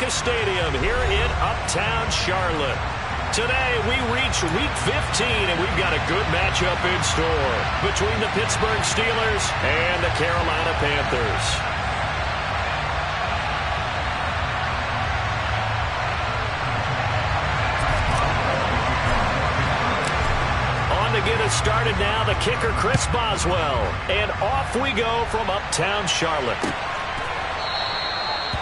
Comerica Stadium here in Uptown Charlotte. Today, we reach Week 15, and we've got a good matchup in store between the Pittsburgh Steelers and the Carolina Panthers. On to get us started now, the kicker, Chris Boswell. And off we go from Uptown Charlotte.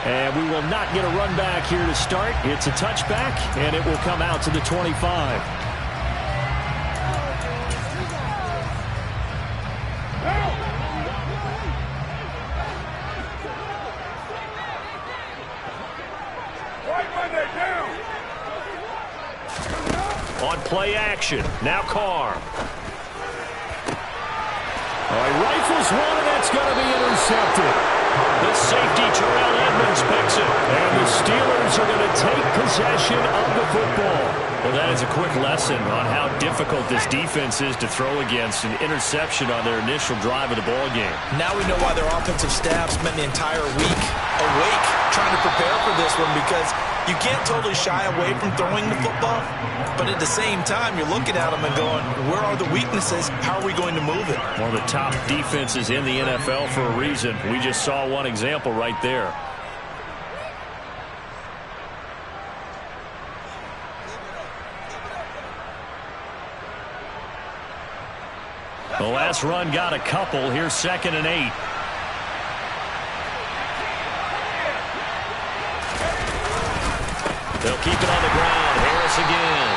And we will not get a run back here to start. It's a touchback, and it will come out to the 25. On play action, now Carr. All right, rifles one, and that's going to be intercepted. The safety, Terrell Edmunds, picks it. And the Steelers are going to take possession of the football. Well, that is a quick lesson on how difficult this defense is to throw against. An interception on their initial drive of the ball game. Now we know why their offensive staff spent the entire week awake trying to prepare for this one, because you can't totally shy away from throwing the football, but at the same time, you're looking at them and going, where are the weaknesses? How are we going to move it? One of the top defenses in the NFL for a reason. We just saw one example right there. The last run got a couple. Here's 2nd and 8. They'll keep it on the ground. Harris again.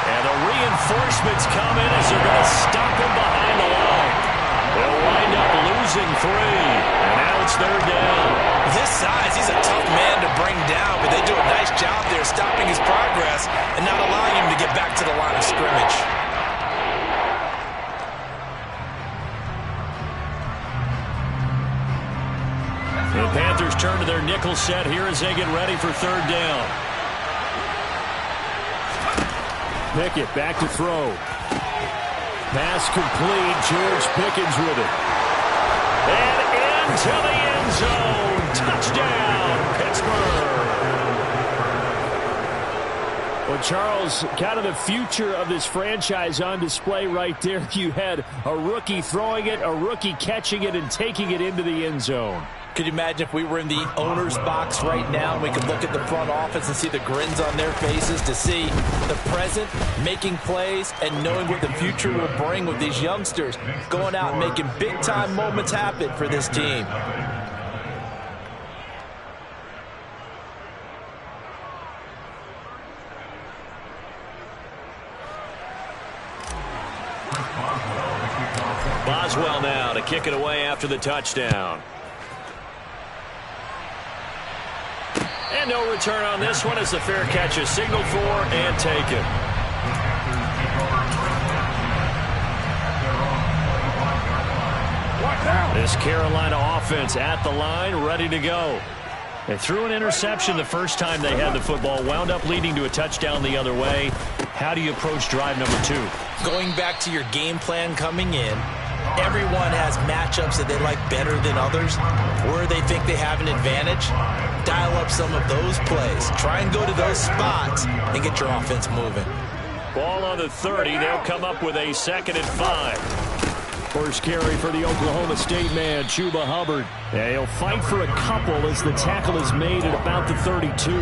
And the reinforcements come in as they're going to stop him behind the line. They'll wind up losing 3. And now it's 3rd down. This size, he's a tough man to bring down, but they do a nice job there stopping his progress and not allowing him to get back to the line of scrimmage. The Panthers turn to their nickel set here as they get ready for 3rd down. Pickett back to throw. Pass complete. George Pickens with it. And into the end zone. Touchdown, Pittsburgh. Well, Charles, kind of the future of this franchise on display right there. You had a rookie throwing it, a rookie catching it, and taking it into the end zone. Could you imagine if we were in the owner's box right now and we could look at the front office and see the grins on their faces, to see the present making plays and knowing what the future will bring with these youngsters going out and making big-time moments happen for this team. Boswell now to kick it away after the touchdown. And no return on this one as the fair catch is signaled for and taken. This Carolina offense at the line, ready to go. They threw an interception the first time they had the football, wound up leading to a touchdown the other way. How do you approach drive number 2? Going back to your game plan coming in, everyone has matchups that they like better than others, where they think they have an advantage. Dial up some of those plays. Try and go to those spots and get your offense moving. Ball on the 30. They'll come up with a 2nd and 5. First carry for the Oklahoma State man, Chuba Hubbard. Yeah, he'll fight for a couple as the tackle is made at about the 32.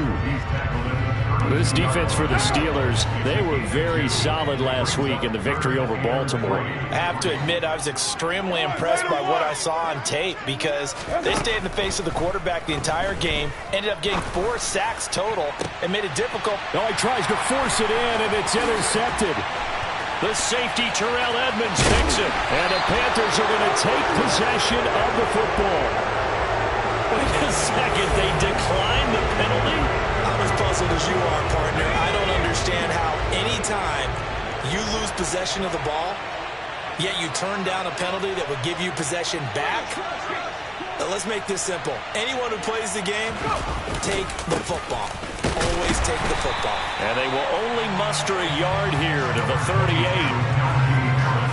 This defense for the Steelers, they were very solid last week in the victory over Baltimore. I have to admit, I was extremely impressed by what I saw on tape, because they stayed in the face of the quarterback the entire game, ended up getting 4 sacks total, and made it difficult. Oh, he tries to force it in, and it's intercepted. The safety, Terrell Edmunds, picks it, and the Panthers are going to take possession of the football. Wait a second, they declined the penalty? I'm as puzzled as you are, partner. I don't understand how any time you lose possession of the ball, yet you turn down a penalty that would give you possession back. Now, let's make this simple. Anyone who plays the game, take the football. Always take the football. And they will only muster a yard here to the 38.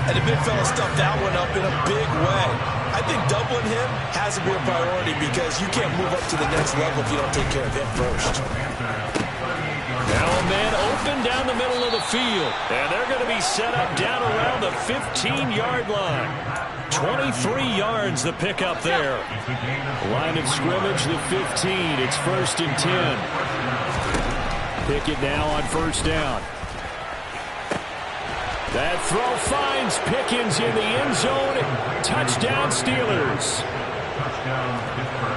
And the big fella stuffed that one up in a big way. I think doubling him has to be a priority because you can't move up to the next level if you don't take care of him first. Now a man open down the middle of the field. And they're going to be set up down around the 15-yard line. 23 yards the pickup there. Line of scrimmage, the 15. It's 1st and 10. Pickett now on 1st down. That throw finds Pickens in the end zone. Touchdown Steelers.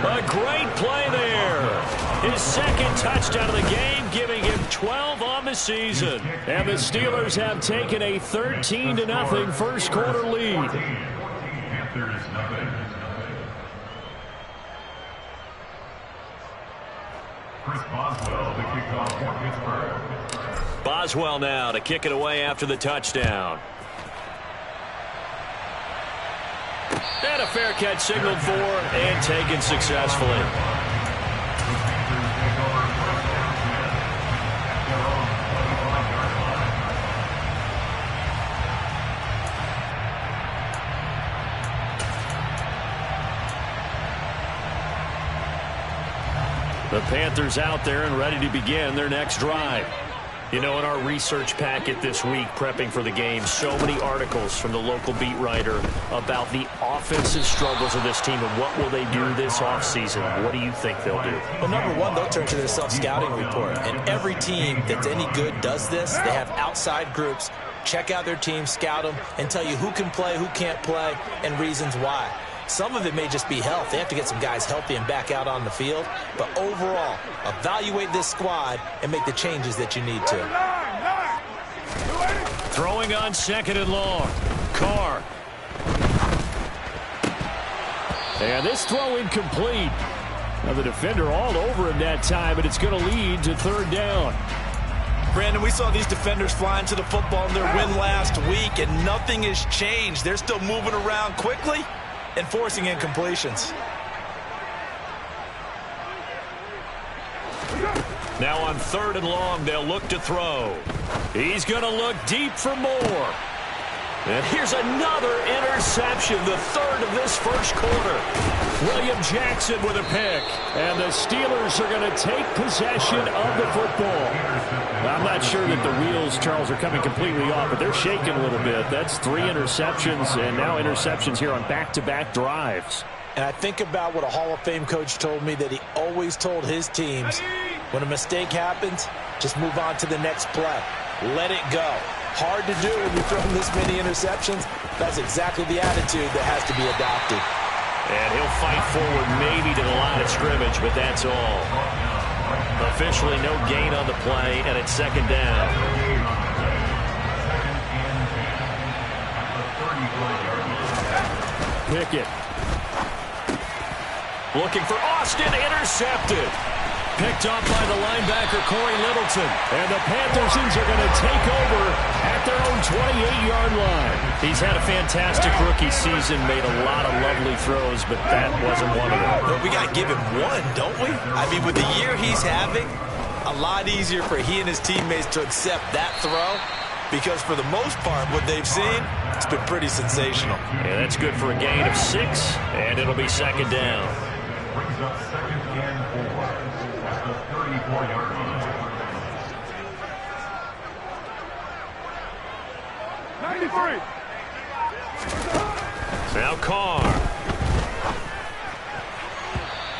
A great play there. His 2nd touchdown of the game, giving him 12 on the season. And the Steelers have taken a 13-0 first quarter lead. Chris Boswell to kick off for Pittsburgh. Boswell now to kick it away after the touchdown. And a fair catch signaled for and taken successfully. The Panthers out there and ready to begin their next drive. You know, in our research packet this week, prepping for the game, so many articles from the local beat writer about the offensive struggles of this team and what will they do this offseason. What do you think they'll do? Well, number one, they'll turn to their self-scouting report. And every team that's any good does this. They have outside groups. Check out their team, scout them, and tell you who can play, who can't play, and reasons why. Some of it may just be health. They have to get some guys healthy and back out on the field. But overall, evaluate this squad and make the changes that you need to. Throwing on 2nd and long. Carr. And this throw incomplete. Now the defender all over him that time, but it's going to lead to 3rd down. Brandon, we saw these defenders flying to the football in their win last week, and nothing has changed. They're still moving around quickly and forcing incompletions. Now on 3rd and long, they'll look to throw. He's going to look deep for more. And here's another interception, the 3rd of this first quarter. William Jackson with a pick. And the Steelers are going to take possession of the football. I'm not sure that the wheels, Charles, are coming completely off, but they're shaking a little bit. That's 3 interceptions, and now interceptions here on back-to-back drives. And I think about what a Hall of Fame coach told me, that he always told his teams, when a mistake happens, just move on to the next play. Let it go. Hard to do when you're throwing this many interceptions. That's exactly the attitude that has to be adopted. And he'll fight forward maybe to the line of scrimmage, but that's all. Officially no gain on the play, and it's 2nd down. Pickett. Looking for Austin, intercepted. Picked off by the linebacker, Corey Littleton. And the Panthersons are going to take over at their own 28-yard line. He's had a fantastic rookie season, made a lot of lovely throws, but that wasn't one of them. But we got to give him one, don't we? I mean, with the year he's having, a lot easier for he and his teammates to accept that throw, because for the most part, what they've seen, it's been pretty sensational. Yeah, that's good for a gain of 6, and it'll be 2nd down. Brings up 2nd and 4 at the 34-yard line. 93. Now Carr.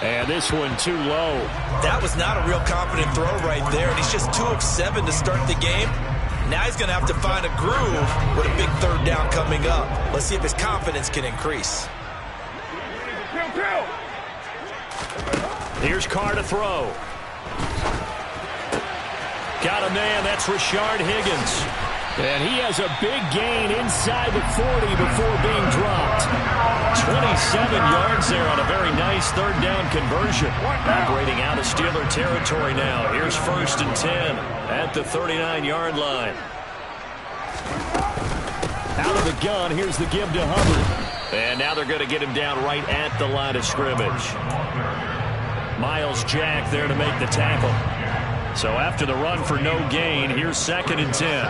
And this one too low. That was not a real confident throw right there, and he's just 2 of 7 to start the game. Now he's going to have to find a groove with a big 3rd down coming up. Let's see if his confidence can increase. Here's Carr to throw. Got a man, that's Rashard Higgins. And he has a big gain inside the 40 before being dropped. 27 yards there on a very nice 3rd down conversion. Operating out of Steeler territory now. Here's 1st and 10 at the 39-yard line. Out of the gun, here's the give to Hubbard. And now they're going to get him down right at the line of scrimmage. Myles Jack there to make the tackle. So after the run for no gain, here's 2nd and 10.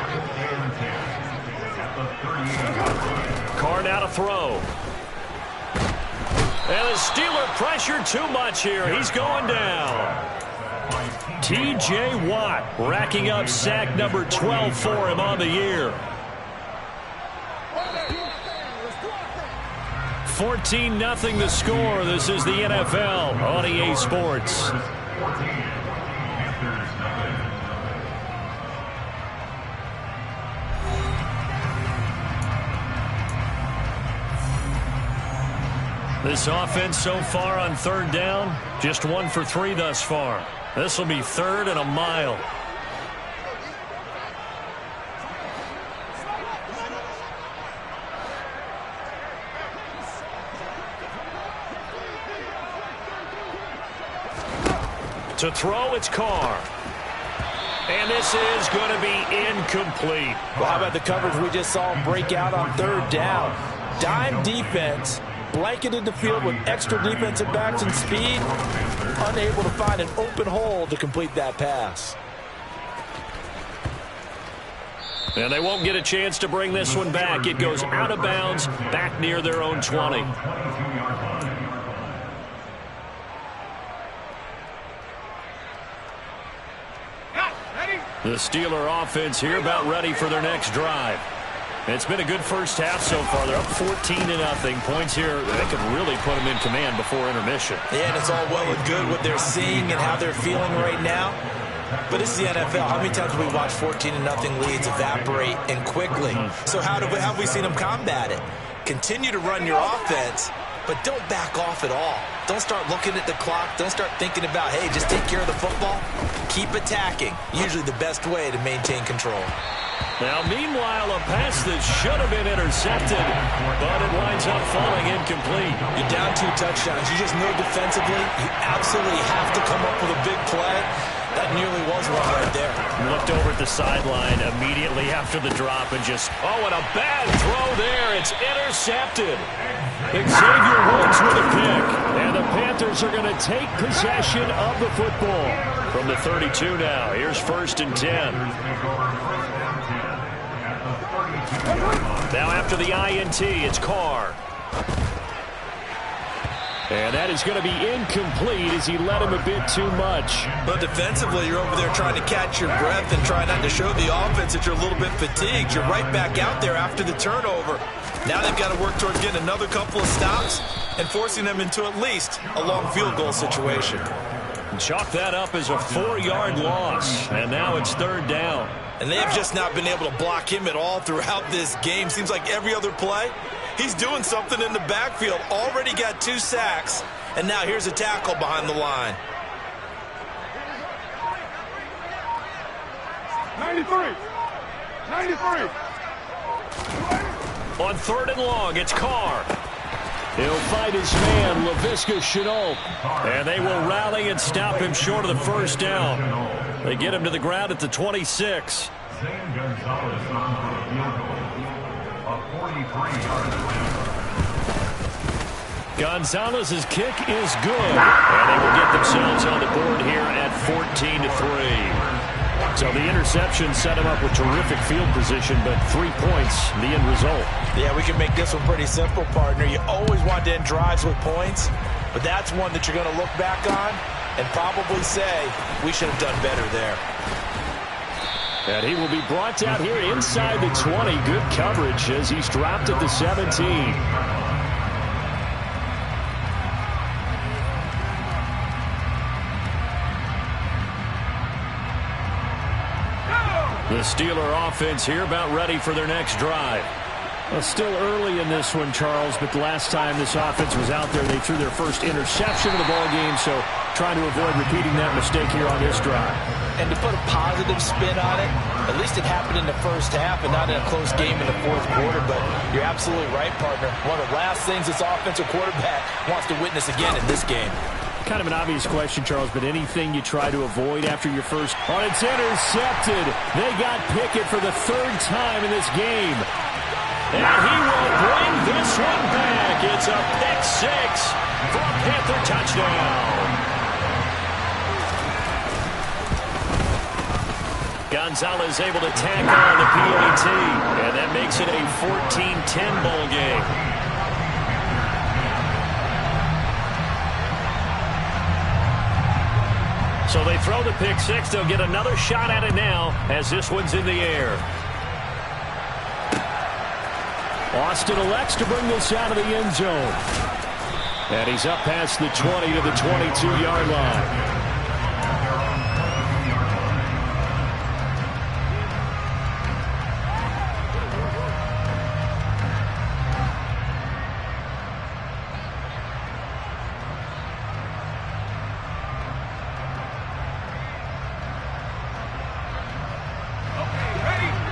Carr now to throw. And the Steeler pressure too much here. He's going down. T.J. Watt racking up sack number 12 for him on the year. 14-0 the score. This is the NFL on EA Sports. This offense so far on third down, just 1 for 3 thus far. This will be 3rd and a mile. To throw, it's Carr. And this is going to be incomplete. Well, how about the coverage we just saw him break out on 3rd down? Dime defense, blanketed the field with extra defensive backs and speed, unable to find an open hole to complete that pass. And they won't get a chance to bring this one back. It goes out of bounds, back near their own 20. The Steeler offense here about ready for their next drive. It's been a good first half so far. They're up 14-0. Points here, they could really put them in command before intermission. Yeah, and it's all well and good what they're seeing and how they're feeling right now. But this is the NFL. How many times have we watched 14-0 leads evaporate and quickly? So how have we seen them combat it? Continue to run your offense, but don't back off at all. Don't start looking at the clock. Don't start thinking about, hey, just take care of the football. Keep attacking. Usually the best way to maintain control. Now, meanwhile, a pass that should have been intercepted, but it winds up falling incomplete. You're down 2 touchdowns. You just know defensively you absolutely have to come up with a big play. That nearly was one right there. Looked over at the sideline immediately after the drop and just, oh, and a bad throw there. It's intercepted. Xavier Woods with a pick. And the Panthers are going to take possession of the football. From the 32 now, here's 1st and 10. Now after the INT, it's Carr. And that is going to be incomplete as he led him a bit too much. But defensively, you're over there trying to catch your breath and try not to show the offense that you're a little bit fatigued. You're right back out there after the turnover. Now they've got to work towards getting another couple of stops and forcing them into at least a long field goal situation. Chalk that up as a 4-yard loss. And now it's 3rd down. And they've just not been able to block him at all throughout this game. Seems like every other play, he's doing something in the backfield. Already got 2 sacks. And now here's a tackle behind the line. 93. 93. On 3rd and long, it's Carr. He'll fight his man, Laviska Shenault. And they will rally and stop him short of the 1st down. They get him to the ground at the 26. Zane Gonzalez on for a field goal. A 43-yard attempt. Gonzalez's kick is good. And they will get themselves on the board here at 14-3. So the interception set him up with terrific field position, but 3 points, the end result. Yeah, we can make this one pretty simple, partner. You always want to end drives with points, but that's one that you're going to look back on and probably say, we should have done better there. And he will be brought down here inside the 20. Good coverage as he's dropped at the 17. The Steeler offense here about ready for their next drive. Well, still early in this one, Charles, but the last time this offense was out there, they threw their first interception of the ball game, so trying to avoid repeating that mistake here on this drive. And to put a positive spin on it, at least it happened in the first half and not in a close game in the 4th quarter, but you're absolutely right, partner. One of the last things this offensive quarterback wants to witness again in this game. Kind of an obvious question, Charles, but anything you try to avoid after your first... Oh, it's intercepted. They got Pickett for the 3rd time in this game. And he will bring this one back. It's a pick 6 for a Panther touchdown. Gonzalez able to tack on the PAT, and that makes it a 14-10 ball game. So they throw the pick six. They'll get another shot at it now as this one's in the air. Austin elects to bring this out of the end zone. And he's up past the 20 to the 22-yard line.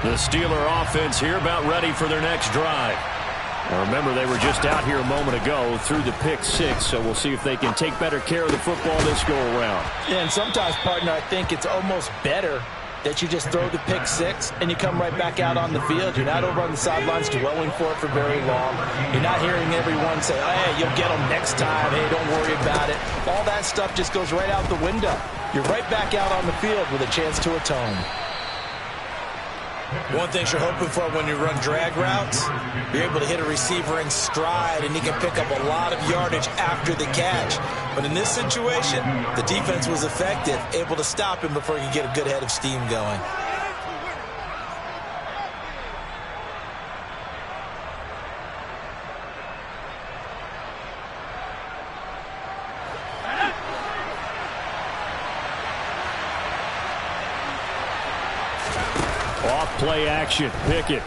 The Steeler offense here about ready for their next drive. Now remember, they were just out here a moment ago through the pick six, so we'll see if they can take better care of the football this go-around. Yeah, and sometimes, partner, I think it's almost better that you just throw the pick six and you come right back out on the field. You're not over on the sidelines dwelling for it for very long. You're not hearing everyone say, hey, you'll get them next time. Hey, don't worry about it. All that stuff just goes right out the window. You're right back out on the field with a chance to atone. One thing you're hoping for when you run drag routes, you're able to hit a receiver in stride and he can pick up a lot of yardage after the catch. But in this situation, the defense was effective, able to stop him before he could get a good head of steam going. Play action. Pickett.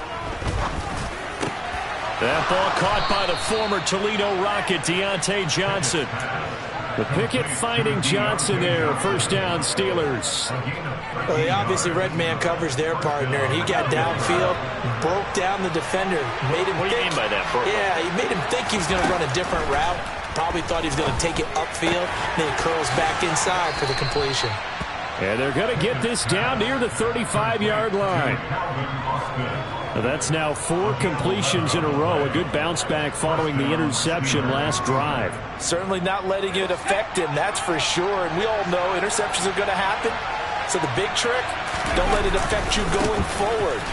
That ball caught by the former Toledo Rocket, Deontay Johnson. The Pickett finding Johnson there. First down, Steelers. Well, they obviously red man covers their partner, and he got downfield, broke down the defender, made him What do you mean by that, Burko? Yeah, he made him think he was going to run a different route. Probably thought he was going to take it upfield, then he curls back inside for the completion. And they're going to get this down near the 35-yard line. That's now 4 completions in a row. A good bounce back following the interception last drive. Certainly not letting it affect him, that's for sure. And we all know interceptions are going to happen. So the big trick, don't let it affect you going forward.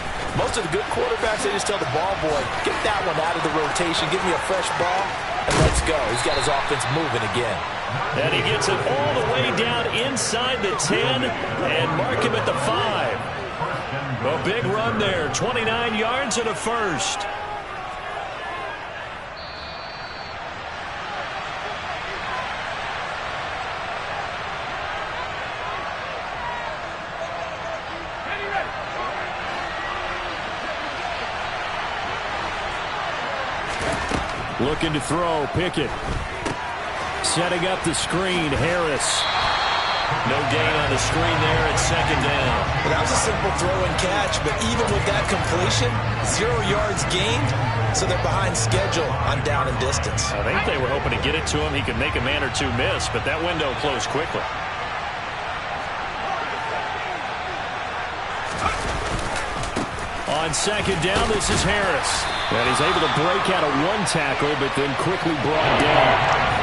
Most of the good quarterbacks, they just tell the ball boy, get that one out of the rotation, give me a fresh ball, and let's go. He's got his offense moving again. And he gets it all the way down inside the 10 and mark him at the 5. A big run there, 29 yards and a first. Looking to throw, Pickett. Setting up the screen, Harris. No gain on the screen there at second down. Well, that was a simple throw and catch, but even with that completion, 0 yards gained, so they're behind schedule on down and distance. I think they were hoping to get it to him. He could make a man or two miss, but that window closed quickly. On second down, this is Harris. And he's able to break out of one tackle, but then quickly brought down.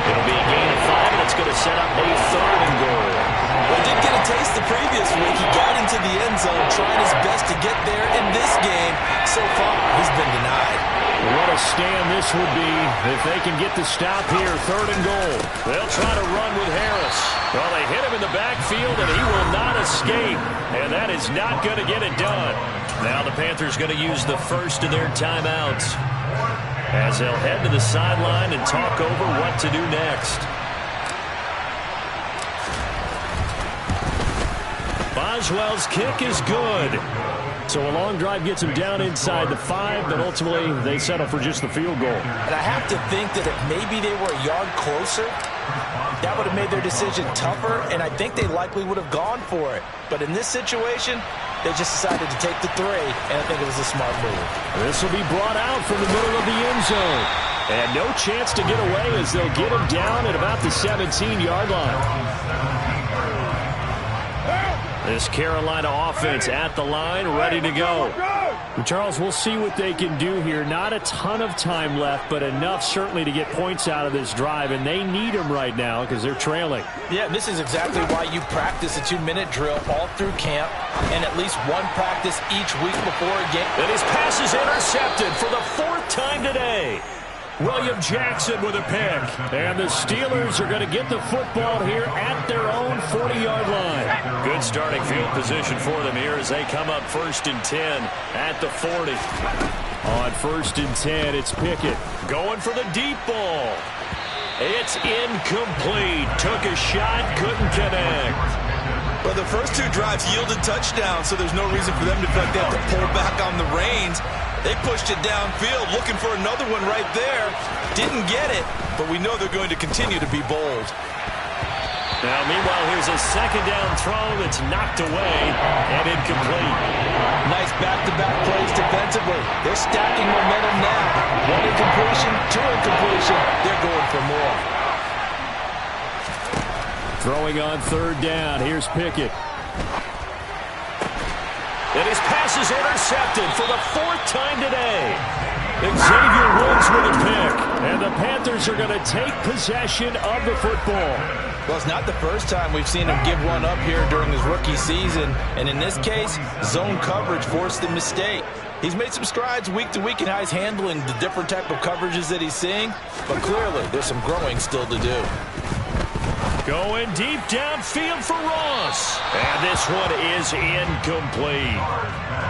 It'll be a gain of 5, and it's going to set up a 3rd and goal. Well, he did get a taste the previous week. He got into the end zone, trying his best to get there in this game. So far, he's been denied. What a stand this would be if they can get the stop here. 3rd and goal. They'll try to run with Harris. Well, they hit him in the backfield, and he will not escape. And that is not going to get it done. Now the Panthers going to use the first of their timeouts as they'll head to the sideline and talk over what to do next. Boswell's kick is good. So a long drive gets him down inside the 5, but ultimately they settle for just the field goal. And I have to think that if maybe they were a yard closer, that would have made their decision tougher, and I think they likely would have gone for it. But in this situation, they just decided to take the 3, and I think it was a smart move. This will be brought out from the middle of the end zone. And no chance to get away as they'll get him down at about the 17-yard line. This Carolina offense at the line, ready to go. Charles, we'll see what they can do here. Not a ton of time left, but enough certainly to get points out of this drive, and they need them right now because they're trailing. Yeah, this is exactly why you practice a 2-minute drill all through camp and at least one practice each week before a game. And his pass is intercepted for the 4th time today. William Jackson with a pick. And the Steelers are going to get the football here at their own 40-yard line. Good starting field position for them here as they come up 1st and 10 at the 40. On 1st and 10, it's Pickett going for the deep ball. It's incomplete. Took a shot, couldn't connect. Well, the first 2 drives yielded touchdowns, so there's no reason for them to feel like they have to pull back on the reins. They pushed it downfield, looking for another one right there. Didn't get it, but we know they're going to continue to be bold. Now, meanwhile, here's a 2nd down throw that's knocked away and incomplete. Nice back-to-back plays defensively. They're stacking momentum now. 1 incompletion, 2 incompletion. They're going for more. Throwing on 3rd down. Here's Pickett. And his pass is intercepted for the 4th time today. Xavier Woods with a pick. And the Panthers are going to take possession of the football. Well, it's not the first time we've seen him give one up here during his rookie season. And in this case, zone coverage forced the mistake. He's made some strides week to week in how he's handling the different type of coverages that he's seeing. But clearly, there's some growing still to do. Going deep downfield for Ross. And this one is incomplete.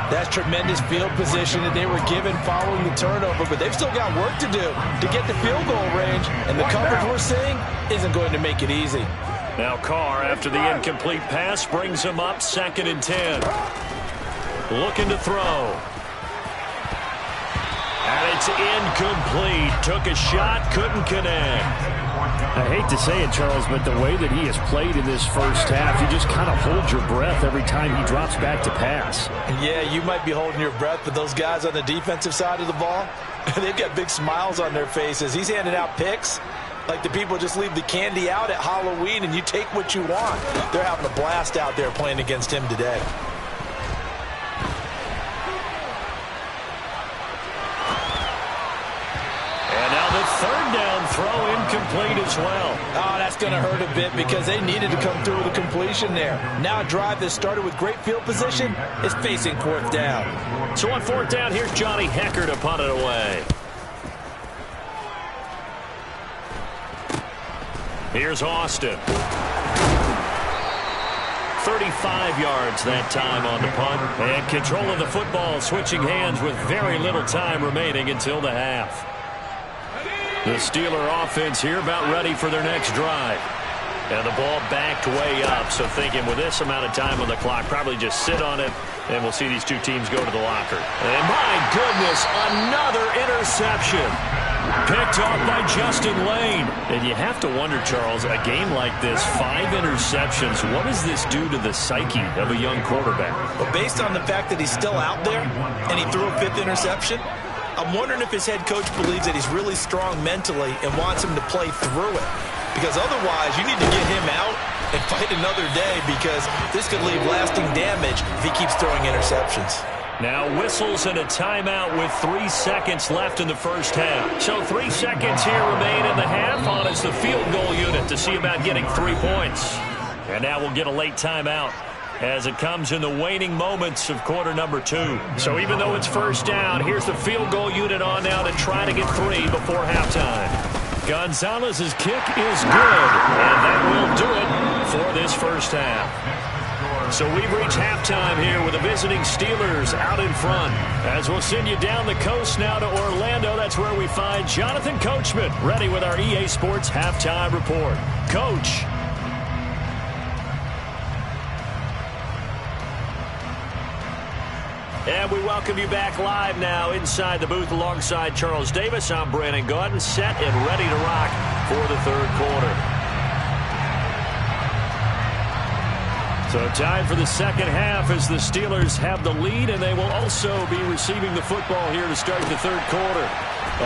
That's tremendous field position that they were given following the turnover, but they've still got work to do to get the field goal range, and the coverage we're seeing isn't going to make it easy. Now Carr, after the incomplete pass, brings him up 2nd and 10. Looking to throw. And it's incomplete. Took a shot, couldn't connect. I hate to say it, Charles, but the way that he has played in this first half, you just kind of hold your breath every time he drops back to pass. Yeah, you might be holding your breath, but those guys on the defensive side of the ball, they've got big smiles on their faces. He's handing out picks like the people just leave the candy out at Halloween and you take what you want. They're having a blast out there playing against him today. Third down throw incomplete as well. Oh, that's going to hurt a bit because they needed to come through with a completion there. Now a drive that started with great field position is facing 4th down. So on 4th down, here's Johnny Hekker to punt it away. Here's Austin. 35 yards that time on the punt. And control of the football switching hands with very little time remaining until the half. The Steeler offense here about ready for their next drive. And the ball backed way up, so thinking with this amount of time on the clock, probably just sit on it, and we'll see these two teams go to the locker. And my goodness, another interception. Picked off by Justin Lane. And you have to wonder, Charles, a game like this, 5 interceptions, what does this do to the psyche of a young quarterback? Well, based on the fact that he's still out there and he threw a 5th interception, I'm wondering if his head coach believes that he's really strong mentally and wants him to play through it. Because otherwise, you need to get him out and fight another day because this could leave lasting damage if he keeps throwing interceptions. Now whistles and a timeout with 3 seconds left in the first half. So 3 seconds here remain in the half on as the field goal unit to see about getting 3 points. And now we'll get a late timeout as it comes in the waning moments of quarter number 2. So even though it's first down, here's the field goal unit on now to try to get 3 before halftime. Gonzalez's kick is good, and that will do it for this first half. So we've reached halftime here with the visiting Steelers out in front. As we'll send you down the coast now to Orlando, that's where we find Jonathan Coachman ready with our EA Sports Halftime Report. Coach. And we welcome you back live now inside the booth alongside Charles Davis. I'm Brandon Gaudin, set and ready to rock for the third quarter. So time for the second half as the Steelers have the lead, and they will also be receiving the football here to start the third quarter.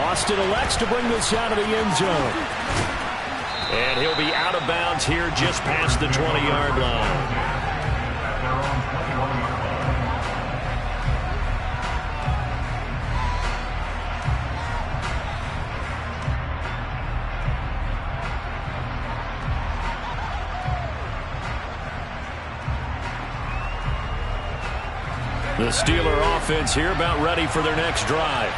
Austin elects to bring this out of the end zone. And he'll be out of bounds here just past the 20-yard line. The Steeler offense here about ready for their next drive.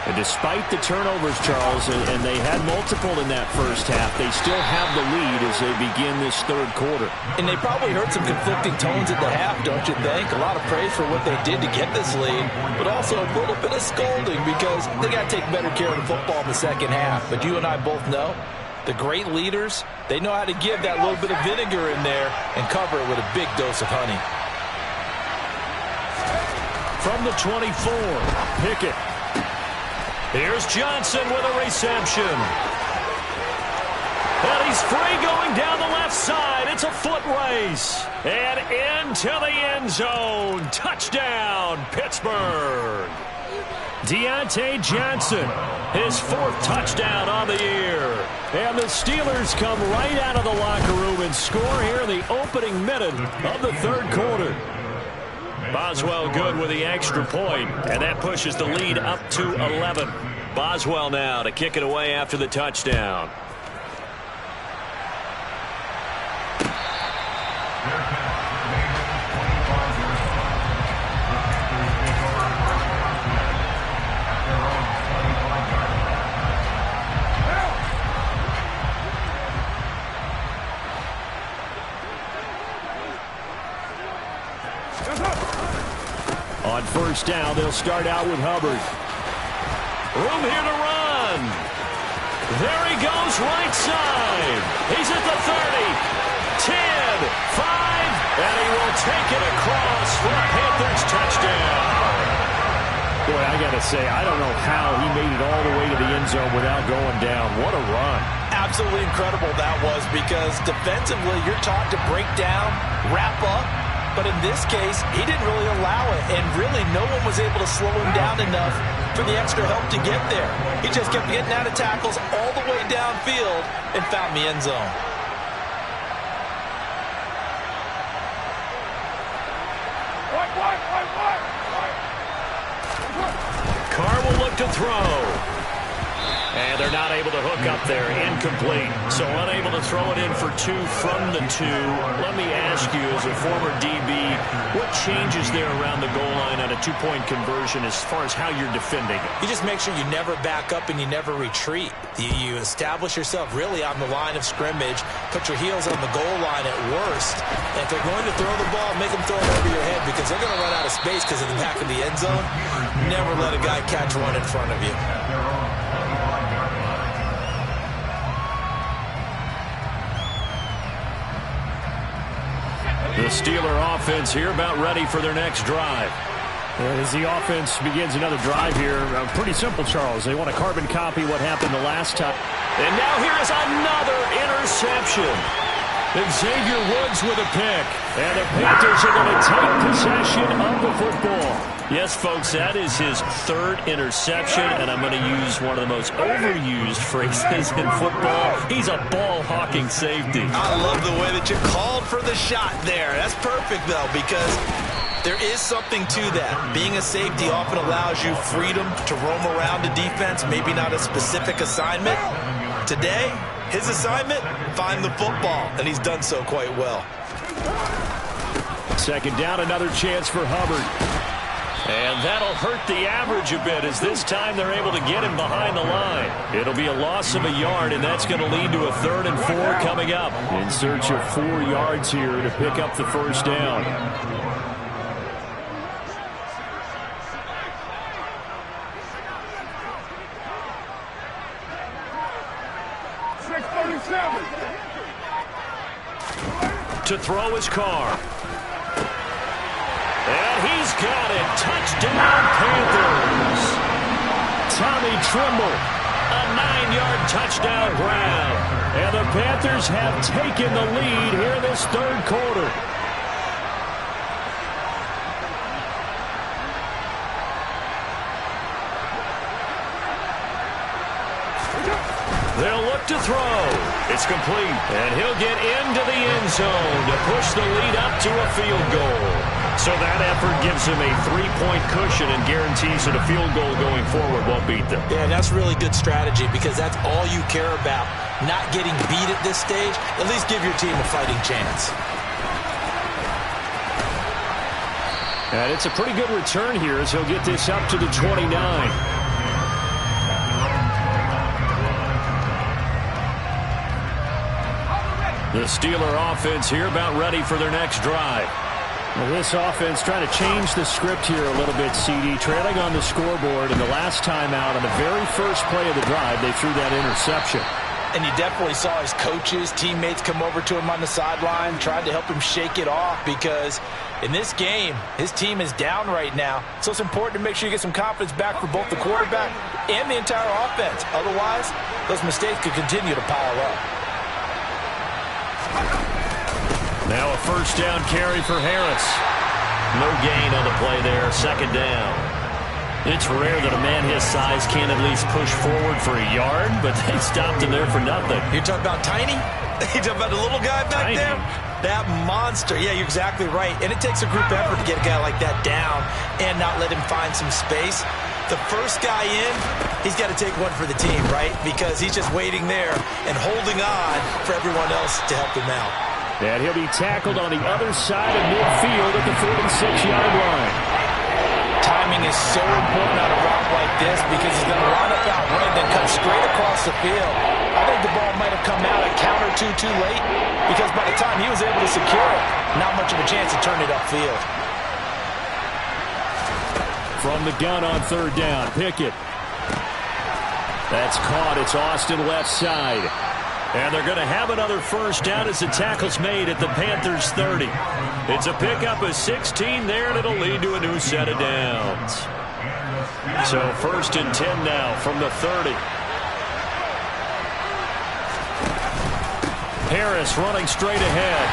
And despite the turnovers, Charles, and they had multiple in that first half, they still have the lead as they begin this third quarter. And they probably heard some conflicting tones at the half, don't you think? A lot of praise for what they did to get this lead, but also a little bit of scolding because they got to take better care of the football in the second half. But you and I both know the great leaders, they know how to give that little bit of vinegar in there and cover it with a big dose of honey. From the 24, Pickett. Here's Johnson with a reception. And he's free going down the left side. It's a foot race. And into the end zone. Touchdown, Pittsburgh. Deontay Johnson, his 4th touchdown on the year. And the Steelers come right out of the locker room and score here in the opening minute of the third quarter. Boswell good with the extra point, and that pushes the lead up to 11. Boswell now to kick it away after the touchdown. On first down, they'll start out with Hubbard. Room here to run. There he goes, right side. He's at the 30, 10, 5, and he will take it across for a Panthers touchdown. Boy, I got to say, I don't know how he made it all the way to the end zone without going down. What a run. Absolutely incredible that was, because defensively you're taught to break down, wrap up. But in this case, he didn't really allow it, and really no one was able to slow him down enough for the extra help to get there. He just kept getting out of tackles all the way downfield and found the end zone. Carr will look to throw. And they're not able to hook up there. Incomplete. So unable to throw it in for 2 from the 2. Let me ask you, as a former DB, what changes there around the goal line on a 2-point conversion as far as how you're defending it? You just make sure you never back up and you never retreat. You establish yourself really on the line of scrimmage, put your heels on the goal line at worst. And if they're going to throw the ball, make them throw it over your head, because they're going to run out of space because of the back of the end zone. Never let a guy catch one in front of you. The Steeler offense here about ready for their next drive. As the offense begins another drive here, pretty simple, Charles. They want to carbon copy what happened the last time. And now here is another interception. Xavier Woods with a pick. And the Panthers are going to take possession of the football. Yes, folks, that is his 3rd interception, and I'm going to use one of the most overused phrases in football. He's a ball-hawking safety. I love the way that you called for the shot there. That's perfect, though, because there is something to that. Being a safety often allows you freedom to roam around the defense, maybe not a specific assignment. Today, his assignment, find the football, and he's done so quite well. Second down, another chance for Hubbard. And that'll hurt the average a bit, as this time they're able to get him behind the line. It'll be a loss of a yard, and that's going to lead to a 3rd and 4 coming up. In search of 4 yards here to pick up the first down. To throw his Carr. And he's got it. Touchdown, Panthers. Tommy Tremble, a 9-yard touchdown grab. And the Panthers have taken the lead here in this third quarter. They'll look to throw. It's complete. And he'll get into the end zone to push the lead up to a field goal. So that effort gives him a 3-point cushion and guarantees that a field goal going forward won't beat them. Yeah, that's really good strategy, because that's all you care about. Not getting beat at this stage. At least give your team a fighting chance. And it's a pretty good return here as he'll get this up to the 29. The Steeler offense here about ready for their next drive. Well, this offense trying to change the script here a little bit, CD. Trailing on the scoreboard, and the last time out on the very first play of the drive, they threw that interception. And you definitely saw his coaches, teammates come over to him on the sideline, tried to help him shake it off because in this game, his team is down right now. So it's important to make sure you get some confidence back for both the quarterback and the entire offense. Otherwise, those mistakes could continue to pile up. Now a first down carry for Harris. No gain on the play there, second down. It's rare that a man his size can't at least push forward for a yard, but they stopped him there for nothing. You're talking about tiny? You're talking about the little guy back Tiny. there? That monster. Yeah, you're exactly right. And it takes a group effort to get a guy like that down and not let him find some space. The first guy in, he's got to take one for the team, right? Because he's just waiting there and holding on for everyone else to help him out. And he'll be tackled on the other side of midfield at the 46-yard line. Timing is so important on a route like this because he's going to line up out right and then cut straight across the field. I think the ball might have come out a count or two too late because by the time he was able to secure it, not much of a chance to turn it upfield. From the gun on third down, Pickett. That's caught. It's Austin left side. And they're going to have another first down as the tackle's made at the Panthers' 30. It's a pickup of 16 there, and it'll lead to a new set of downs. So first and 10 now from the 30. Harris running straight ahead.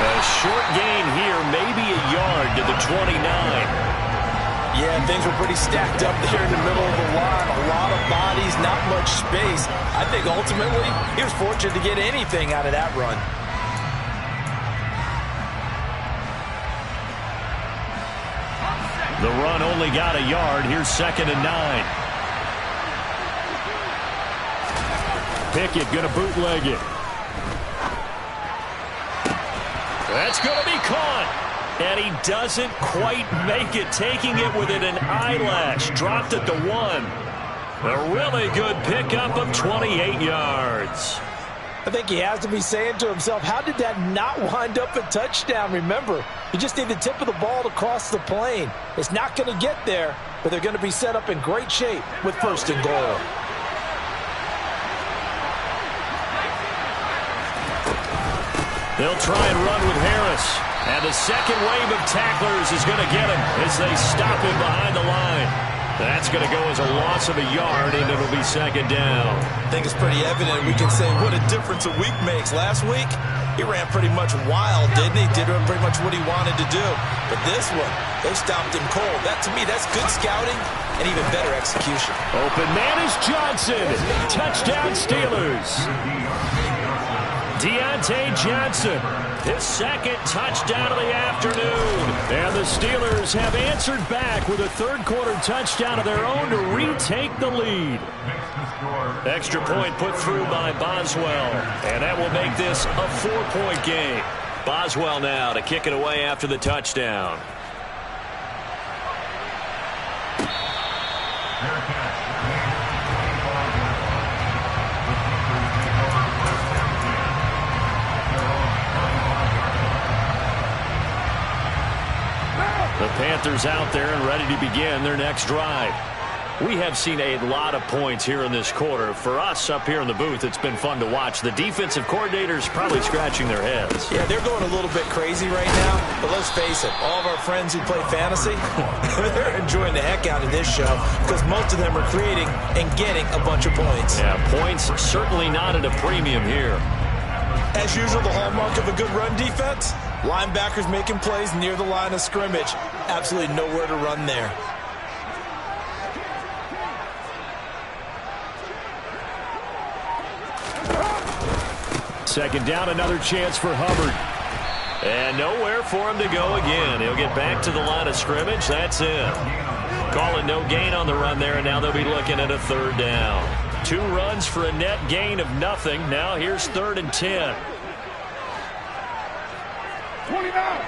A short gain here, maybe a yard to the 29. Yeah, things were pretty stacked up there in the middle of the line. A lot of bodies, not much space. I think ultimately he was fortunate to get anything out of that run. The run only got a yard. Here's second and 9. Pickett going to bootleg it. That's going to be caught. And he doesn't quite make it, taking it within an eyelash. Dropped it to 1. A really good pickup of 28 yards. I think he has to be saying to himself, how did that not wind up a touchdown? Remember, you just need the tip of the ball to cross the plane. It's not going to get there, but they're going to be set up in great shape with first and goal. They'll try and run with Harris. And the second wave of tacklers is going to get him as they stop him behind the line. That's going to go as a loss of a yard, and it'll be second down. I think it's pretty evident. We can say what a difference a week makes. Last week, he ran pretty much wild, didn't he? Did pretty much what he wanted to do. But this one, they stopped him cold. That, to me, that's good scouting and even better execution. Open man is Johnson. Touchdown Steelers. Deontay Johnson, his second touchdown of the afternoon. And the Steelers have answered back with a third-quarter touchdown of their own to retake the lead. Extra point put through by Boswell. And that will make this a 4-point game. Boswell now to kick it away after the touchdown. The Panthers out there and ready to begin their next drive. We have seen a lot of points here in this quarter. For us up here in the booth, it's been fun to watch. The defensive coordinators probably scratching their heads. Yeah, they're going a little bit crazy right now. But let's face it, all of our friends who play fantasy, they're enjoying the heck out of this show because most of them are creating and getting a bunch of points. Yeah, points certainly not at a premium here. As usual, the hallmark of a good run defense, linebackers making plays near the line of scrimmage. Absolutely nowhere to run there. Second down, another chance for Hubbard. And nowhere for him to go again. He'll get back to the line of scrimmage. That's it. Call it no gain on the run there, and now they'll be looking at a third down. 2 runs for a net gain of nothing. Now here's 3rd and 10. 29.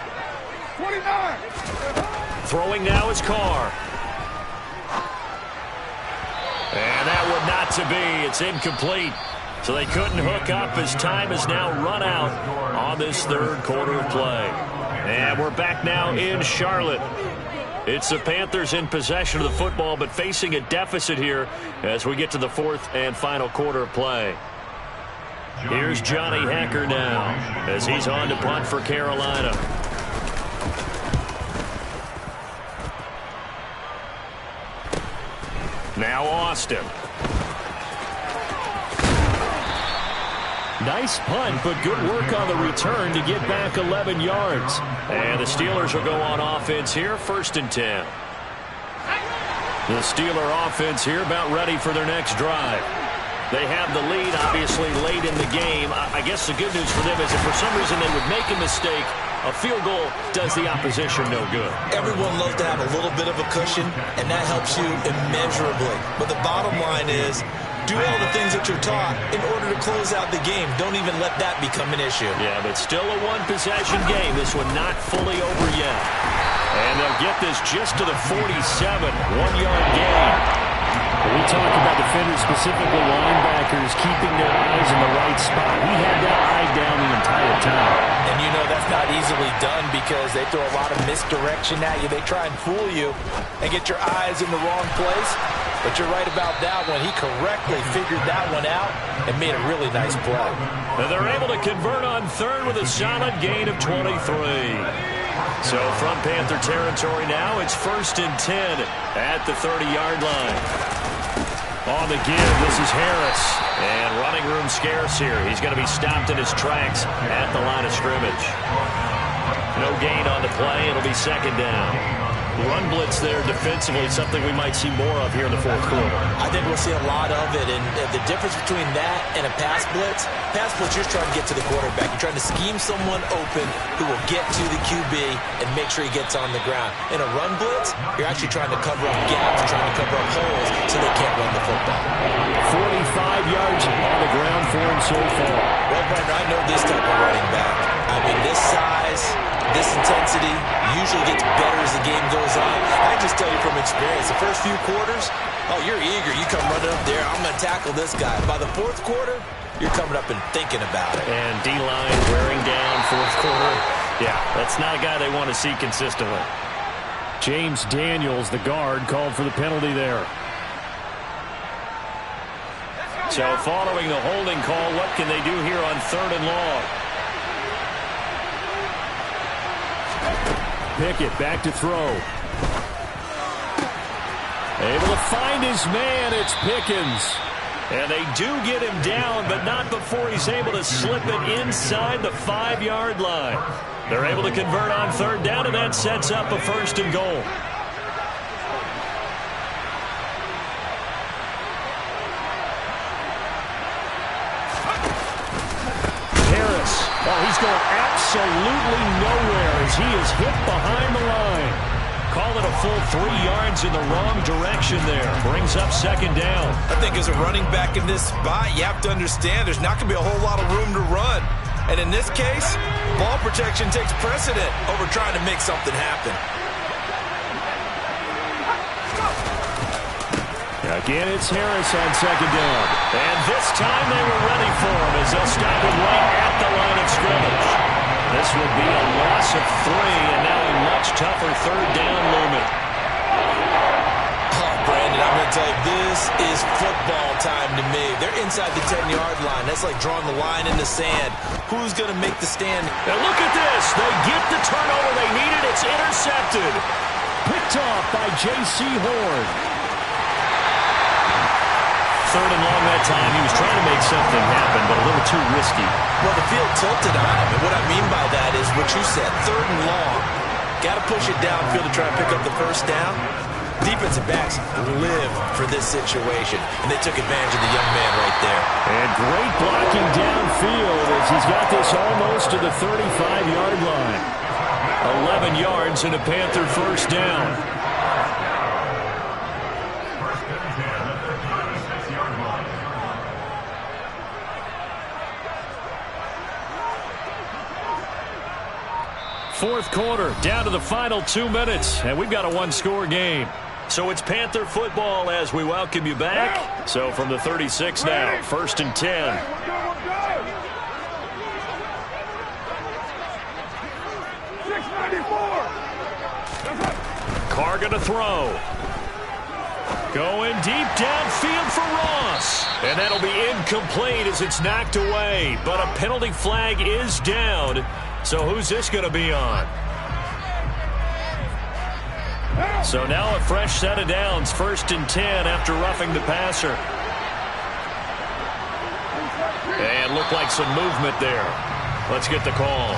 Throwing now is Carr. And that would not to be. It's incomplete. So they couldn't hook up as time has now run out on this third quarter of play. And we're back now in Charlotte. It's the Panthers in possession of the football, but facing a deficit here as we get to the fourth and final quarter of play. Here's Johnny Hekker now as he's on to punt for Carolina. Now Austin. Nice punt, but good work on the return to get back 11 yards. And the Steelers will go on offense here, 1st and 10. The Steeler offense here about ready for their next drive. They have the lead, obviously, late in the game. I guess the good news for them is if for some reason they would make a mistake, a field goal does the opposition no good. Everyone loves to have a little bit of a cushion, and that helps you immeasurably. But the bottom line is, do all the things that you're taught in order to close out the game. Don't even let that become an issue. Yeah, but still a one-possession game. This one not fully over yet. And they'll get this just to the 47, 1-yard gain. We talked about defenders, specifically linebackers, keeping their eyes in the right spot. He had that eye down the entire time. And you know that's not easily done because they throw a lot of misdirection at you. They try and fool you and get your eyes in the wrong place. But you're right about that one. He correctly figured that one out and made a really nice play. And they're able to convert on third with a solid gain of 23. So from Panther territory now, it's 1st and 10 at the 30-yard line. On the give, this is Harris. And running room scarce here. He's going to be stopped in his tracks at the line of scrimmage. No gain on the play. It'll be 2nd down. Run blitz there defensively, something we might see more of here in the fourth quarter. I think we'll see a lot of it, and the difference between that and a pass blitz, you're trying to get to the quarterback. You're trying to scheme someone open who will get to the QB and make sure he gets on the ground. In a run blitz, you're actually trying to cover up gaps, trying to cover up holes so they can't run the football. 45 yards on the ground for him so far. Well, partner, I know this type of running back. I mean, this size, this intensity usually gets better as the game goes on. I just tell you from experience, the first few quarters, oh, you're eager. You come running up there, I'm going to tackle this guy. By the fourth quarter, you're coming up and thinking about it. And D-line wearing down fourth quarter. Yeah, that's not a guy they want to see consistently. James Daniels, the guard, called for the penalty there. So following the holding call, what can they do here on 3rd and long? Pickett back to throw. Able to find his man. It's Pickens. And they do get him down, but not before he's able to slip it inside the 5-yard line. They're able to convert on 3rd down, and that sets up a 1st and goal. Oh, he's going absolutely nowhere as he is hit behind the line. Call it a full 3 yards in the wrong direction there. Brings up 2nd down. I think as a running back in this spot, you have to understand there's not going to be a whole lot of room to run. And in this case, ball protection takes precedent over trying to make something happen. Again, it's Harris on 2nd down. And this time they were ready for him as they'll stop him right at the line of scrimmage. This will be a loss of 3, and now a much tougher 3rd down looming. Oh, Brandon, I'm going to tell you, this is football time to me. They're inside the 10-yard line. That's like drawing the line in the sand. Who's going to make the stand? And look at this. They get the turnover they needed. It's intercepted. Picked off by J.C. Horn. 3rd and long that time. He was trying to make something happen, but a little too risky. Well, the field tilted on him, and what I mean by that is what you said, 3rd and long. Got to push it downfield to try and pick up the 1st down. Defensive backs live for this situation, and they took advantage of the young man right there. And great blocking downfield as he's got this almost to the 35-yard line. 11 yards and a Panther 1st down. Fourth quarter, down to the final 2 minutes, and we've got a 1-score game. So it's Panther football as we welcome you back. So from the 36 now, 1st and 10. Carr going to throw. Going deep downfield for Ross. And that'll be incomplete as it's knocked away. But a penalty flag is down. So who's this going to be on? So now a fresh set of downs. 1st and 10 after roughing the passer. And looked like some movement there. Let's get the call.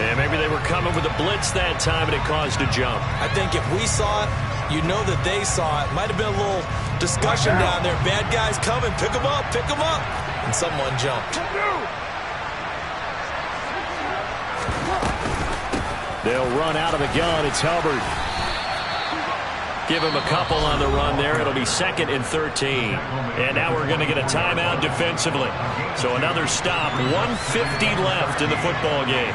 And maybe they were coming with a blitz that time and it caused a jump. I think if we saw it, you know that they saw it. Might have been a little discussion down there. Bad guys coming. Pick them up. Pick them up. And someone jumped. They'll run out of the gun. It's Hubbard. Give him a couple on the run there. It'll be 2nd and 13. And now we're going to get a timeout defensively. So another stop. 1:50 left in the football game.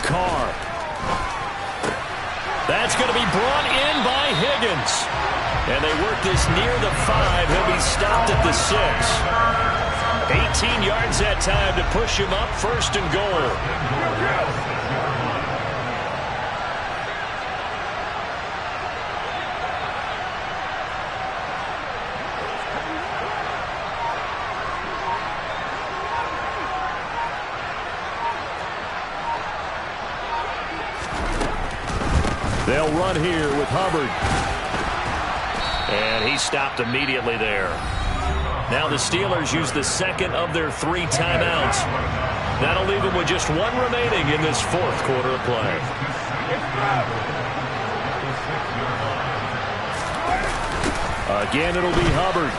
Carr. That's going to be brought in by Higgins. And they work this near the 5. He'll be stopped at the 6. 18 yards that time to push him up. 1st and goal. They'll run here with Hubbard. And he stopped immediately there. Now the Steelers use the 2nd of their 3 timeouts. That'll leave them with just 1 remaining in this 4th quarter of play. Again, it'll be Hubbard.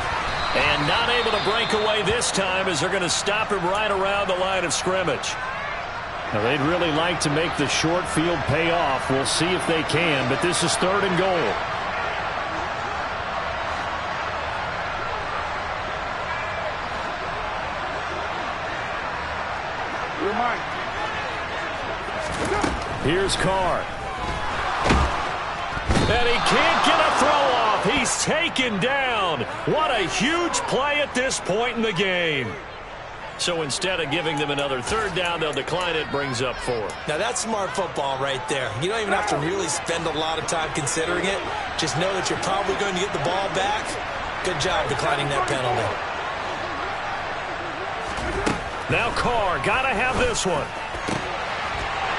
And not able to break away this time as they're going to stop him right around the line of scrimmage. Now, they'd really like to make the short field pay off. We'll see if they can, but this is 3rd and goal. Here's Carr. And he can't get a throw off. He's taken down. What a huge play at this point in the game. So instead of giving them another 3rd down, they'll decline it, brings up 4. Now that's smart football right there. You don't even have to really spend a lot of time considering it. Just know that you're probably going to get the ball back. Good job declining that penalty. Now Carr, got to have this one.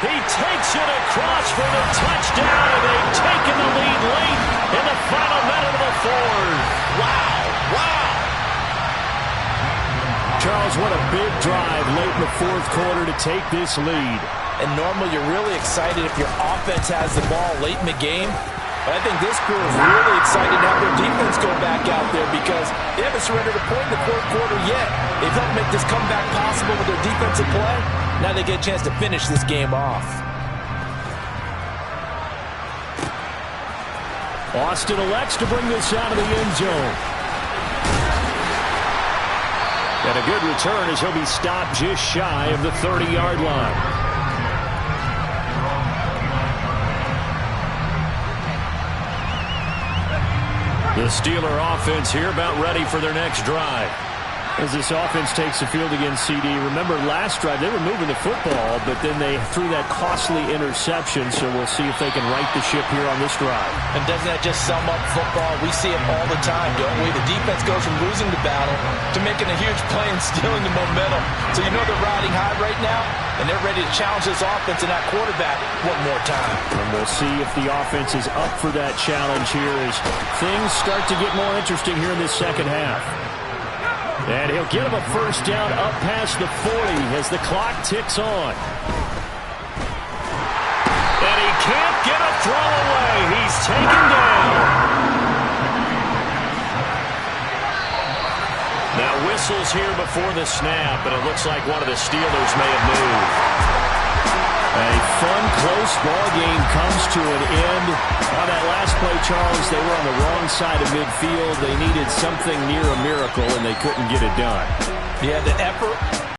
He takes it across for the touchdown, and they've taken the lead late in the final minute of the 4th. Wow, wow. Charles, what a big drive late in the 4th quarter to take this lead. And normally you're really excited if your offense has the ball late in the game. But I think this crew is really excited to have their defense go back out there because they haven't surrendered a point in the 4th quarter yet. They've helped make this comeback possible with their defensive play. Now they get a chance to finish this game off. Austin elects to bring this out of the end zone. And a good return as he'll be stopped just shy of the 30-yard line. The Steeler offense here about ready for their next drive. As this offense takes the field against CD, remember last drive they were moving the football, but then they threw that costly interception, so we'll see if they can right the ship here on this drive. And doesn't that just sum up football? We see it all the time, don't we? The defense goes from losing the battle to making a huge play and stealing the momentum. So you know they're riding high right now, and they're ready to challenge this offense and that quarterback one more time. And we'll see if the offense is up for that challenge here as things start to get more interesting here in this 2nd half. And he'll get him a 1st down up past the 40 as the clock ticks on. And he can't get a throw away. He's taken down. Now whistles here before the snap, and it looks like one of the Steelers may have moved. A fun, close ball game comes to an end. On that last play, Charles, they were on the wrong side of midfield. They needed something near a miracle, and they couldn't get it done. Yeah, the effort